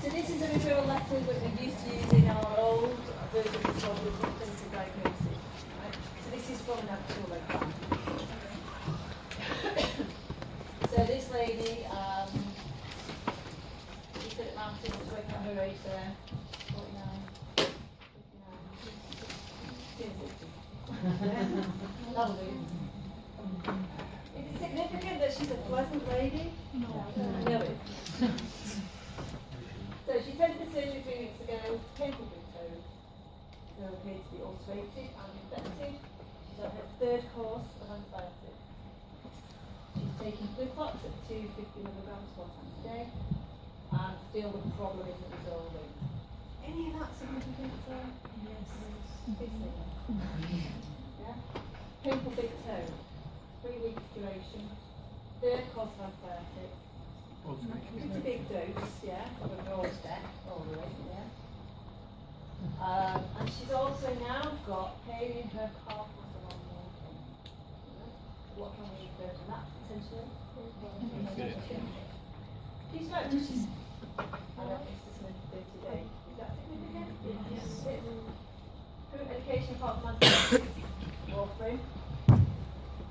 So this is a referral letter that we used to use in our old version of clinical diagnosis. Right? So this is from an actual exam. So this lady, she's good at mounting, she's working on her age there, 49, 59, that'll do. Is it significant that she's a pleasant lady? No. No. So she attended the surgery 3 weeks ago, painful big toe. So appeared to be ulcerated and infected. She's on her 3rd course of antibiotics. She's taking flip-flops at 250 milligrams 4 times a day, and still the problem isn't resolving. Any of that significant? Yes. Big yeah. Painful big toe. 3 weeks duration. 3rd course of antibiotics. It's a big dose, yeah, of a broad step all the way, yeah. And she's also now got pain in her calf muscle on walking. What can we infer from that potentially? She's not just, I don't think it's just today. Is that significant? Yes. Current medication apart from antibiotics, warfarin,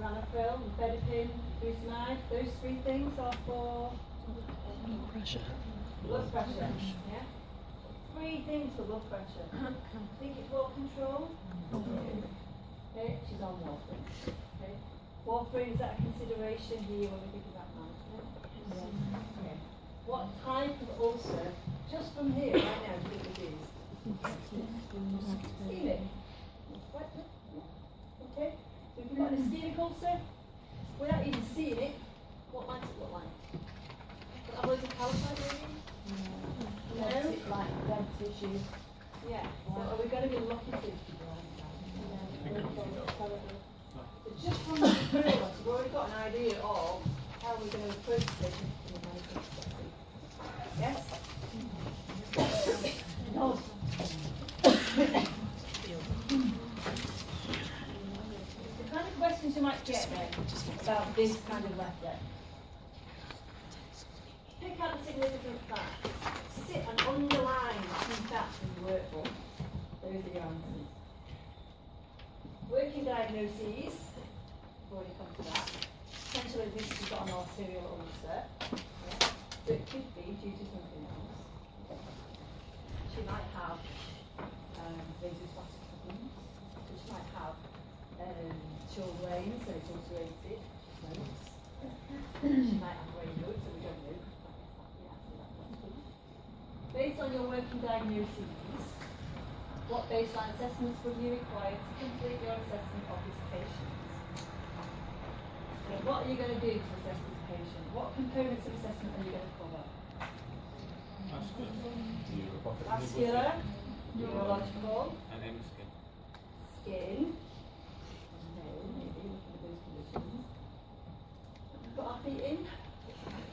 ranaphrel, nifedipine, furosemide. Those 3 things are for blood pressure. Yeah. 3 things for blood pressure. Think it's water control. Okay, she's on warfarin. Okay. Warfarin, is that a consideration here when we think about management? Yeah. Okay. What type of ulcer, just from here right now, do you think it is? Ischemic. Okay. So if you've got an ischemic ulcer, without even seeing it, what might it look like? Are those a calcite maybe? No. Like dead tissue. Yeah. So are we going to be looking at it? So just from the referral, we've already got an idea of how we're going to approach the patient from a management perspective. Yes? No. The kind of questions you might get then about this kind of letter. Pick out the significant facts. Sit and underline key facts in the workbook. Those are your answers. Working diagnoses. We've already come to that. Potentially this has got an arterial ulcer. Yeah. So it could be due to something else. She might have vasospastic problems. So she might have chilblains, so it's ulcerated. She might have raynaud, so we don't know. Based on your working diagnoses, what baseline assessments will you require to complete your assessment of this patient? So what are you going to do to assess this patient? What components of assessment are you going to cover? Vascular, neurological, and then skin. Skin. Okay, maybe looking at those conditions. Put our feet in.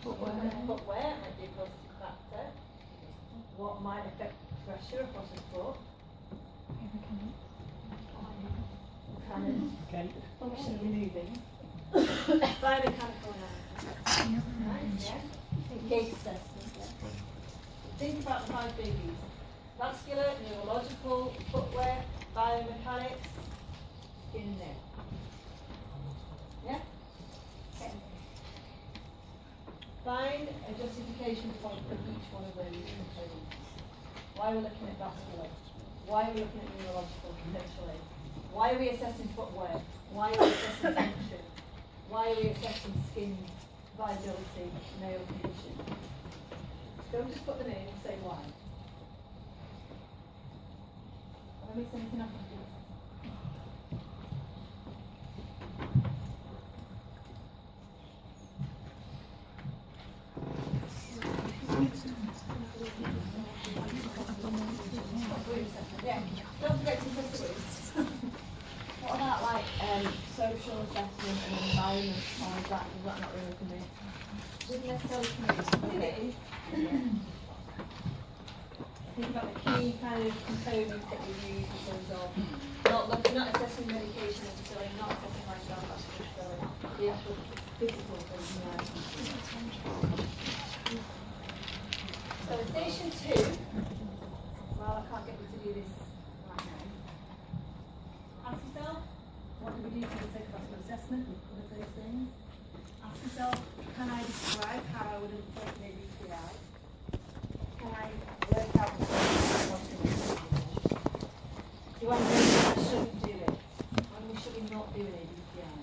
Footwear might be a positive factor. What might affect pressure across the foot? Cannon. Functionally moving. Biomechanical analysis. Right, yeah. Gait assessment. Yeah. Think about the 5 biggies. Vascular, neurological, footwear, biomechanics, skin and neck. Yeah? Okay. Find a justification point for each one of those components. Why are we looking at vascular? Why are we looking at neurological potentially? Why are we assessing footwear? Why are we assessing function? Why are we assessing skin viability, nail condition? Don't just put them in and say why. Have I missed anything up? Yeah, don't forget to test the roots. What about like social assessment and environment, or is that not really for me? Wouldn't necessarily for me. It is. Think about the key kind of components that we use in terms of not assessing medication necessarily, not assessing lifestyle necessarily, the actual physical things. So Station 2, well, I can't get you to do this right now. Ask yourself, what do we do to take a vascular assessment? We've covered those things. Ask yourself, can I describe how I would have taken a BPI? Can I work out what I want to do? Do I know that I shouldn't do it? When we should not do an ABPI?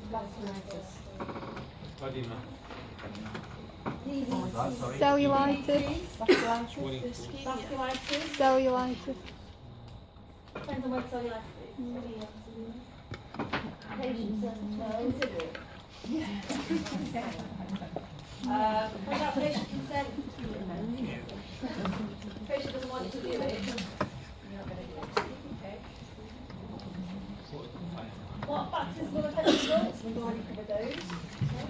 Vasculitis. Cellulitis. Vasculitis. Cellulitis. Depends on where cellulitis is. Patients consider it. What about patient consent? Patient doesn't want to do it. You're not going to do it. Okay. What factors will affect results? We've already covered those. Okay.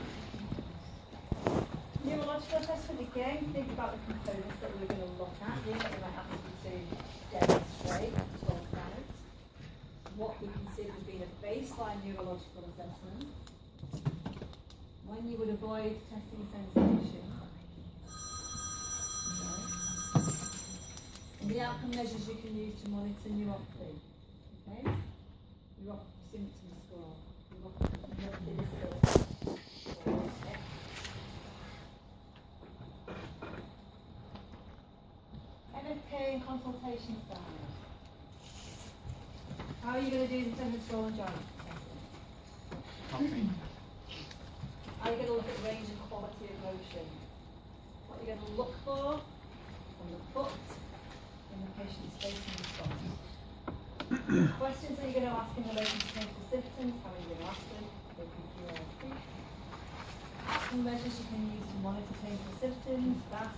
Neurological assessment, again, think about the components that we're going to look at. Things that we might ask you to demonstrate, talk about. What we consider as being a baseline neurological assessment. When you would avoid testing sensation. And the outcome measures you can use to monitor neuropathy. Okay? Neuropathy symptom score. Neuropathy disability. Okay. MSK and consultation style. How are you going to do the tendon swollen joint testing? Are you going to look at range and quality of motion? What are you going to look for on the foot in the patient's facing response? Questions that you're going to ask in relation to clinical symptoms, how are you going to ask them? Outcome measures you can use to monitor clinical symptoms, VAS,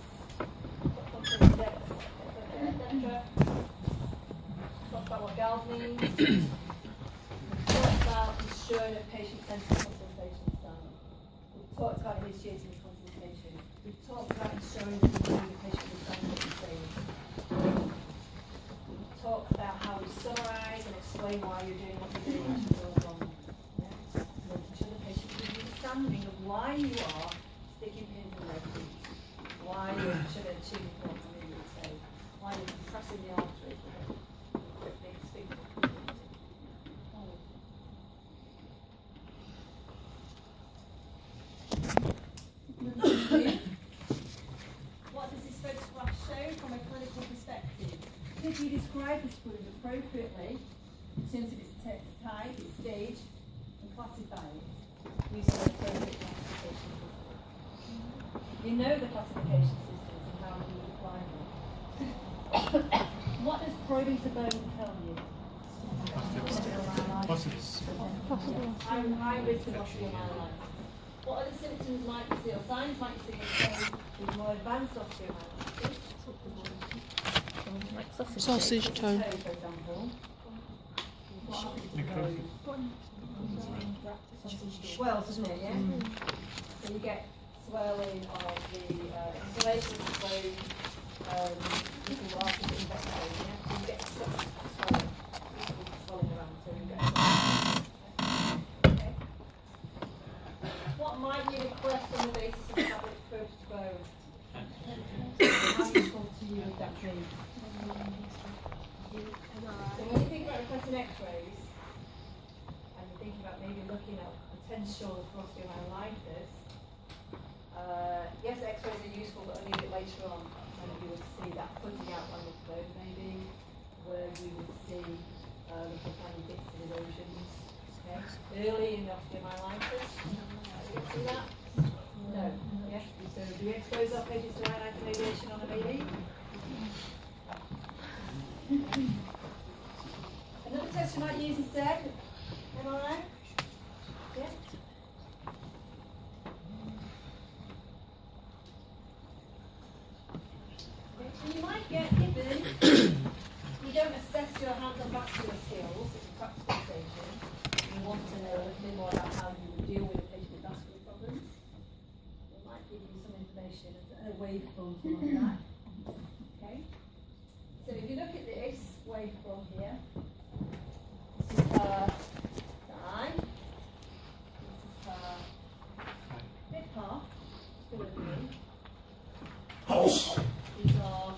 index, etc. Talk about what GALS means. Talk about ensuring a patient-centered consultation style. We've talked about initiating the consultation. We've talked about ensuring that you know the patient understands what you're saying. We've talked about how we summarise and explain why you're doing what you're doing and you're going wrong. Yeah? Making sure the patient has an understanding of why you are sticking pins in their feet, why you should achieve what you need to say, why you're compressing the artery. What does this photograph show from a clinical perspective? Could you describe this wound appropriately in terms of its type, its stage, and classify it using the appropriate classification system? You know the classification systems and how you would apply them. What does probing to bone tell you? High risk of osteomyelitis. What other symptoms might you see, or signs might you see in someone with more advanced osteomyelitis? Sausage toe. For example. Swells, doesn't it? Yeah. So you get swelling of the inflammation of the bone, people are investigating. Yeah. So you get swelling around. So you get swelling. Okay. What might you request on the basis of having approach to bone? How useful to you would that be? So when you think about requesting x-rays, and you're thinking about maybe looking at potential for osteomyelitis, yes, x-rays are useful, but only a bit later on, when you would see that fuzzy outline of the bone maybe, where you would see little tiny bits of erosions. Okay. Early in the osteomyelitis, you see that? No. Yes. So do we expose our patients to ionizer radiation on a baby? Another test you might use instead, MRI? Yeah? Okay, so you might get given, you don't assess your hands-on vascular skills at the practical station. You want to know a little bit more about how you would deal with a patient with vascular problems. It might give you some information, a waveform like that. Okay? So if you look at this waveform here, this is her thigh, this is her hip half, still a These are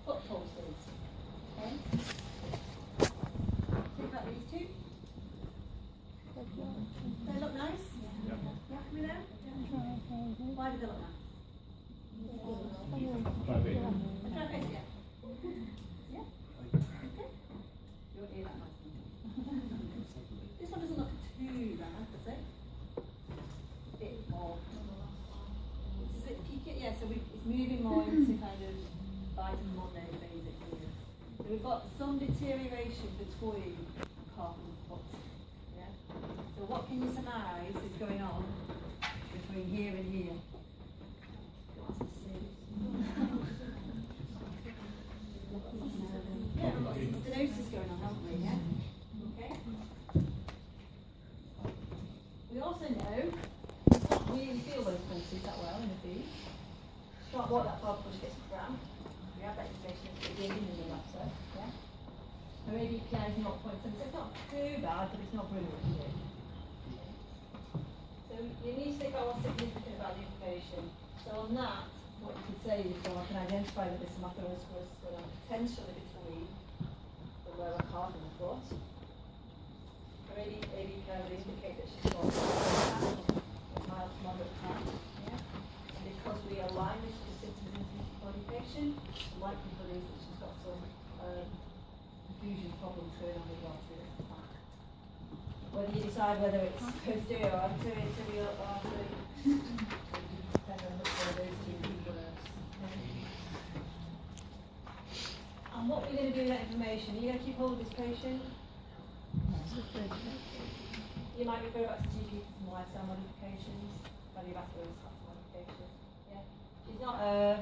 foot pulses. Okay? Think about these two. They look nice? Yeah. You happy with them? Why do they look nice? Yeah. Yeah? Okay. You won't hear that much. This one doesn't look too bad, does it? A bit more. It's a bit peaky, yeah, so it's moving more into kind of vitamin Monday, basically. So we've got some deterioration between calf and foot. Yeah? So what can you surmise is going on between here and here? Yeah, we've got some stenosis going on, haven't we? Yeah? Okay. We also know you can't really feel those pulses that well in the feet. You can't walk that far before she gets cramped. We have that information at the beginning in the lapse, yeah? Her ABPI is 0.7, so it's not too bad, but it's not brilliant, is it? So you need to think about what's significant about the information. So on that, what you could say is, well, I can identify that there's some atherosclerosis going on potentially between the lower calf and the foot. Her ABPI would indicate that she's got mild to moderate cramp. Yeah? And because we align this with symptoms into the modification, the likelihood is that she's got some infusion problems going on with the arteries. Whether you decide whether it's posterior or anterior or artery, depends on which one of those two people are. And what we're going to do with that information, are you going to keep hold of this patient? You might refer back to GP for some lifestyle modifications, cardiovascular risk modifications. Yeah, she's not a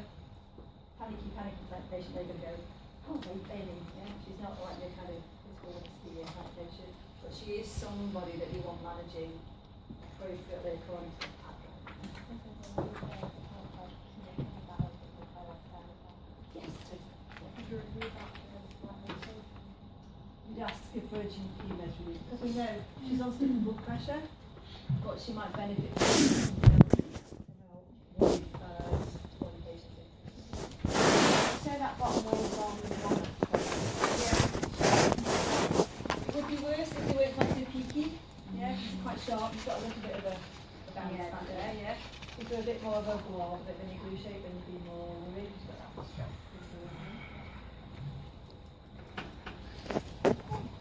panicky type patient. They're going to go, oh, Amy. Yeah, she's not like the kind of physical experience type patient, but she is somebody that you want managing appropriately according to the pattern. Yes. You'd ask her for a GP measure because we know she's on some blood pressure, but she might benefit from say that bottom one is wrong with one. Yeah. It would be worse if they weren't quite too peaky. Yeah, she's quite sharp. You've got a little bit of a bounce back there. Yeah. If you're a bit more of a blob, a bit of an igloo shape, then you'd be more worried. She's got that strength.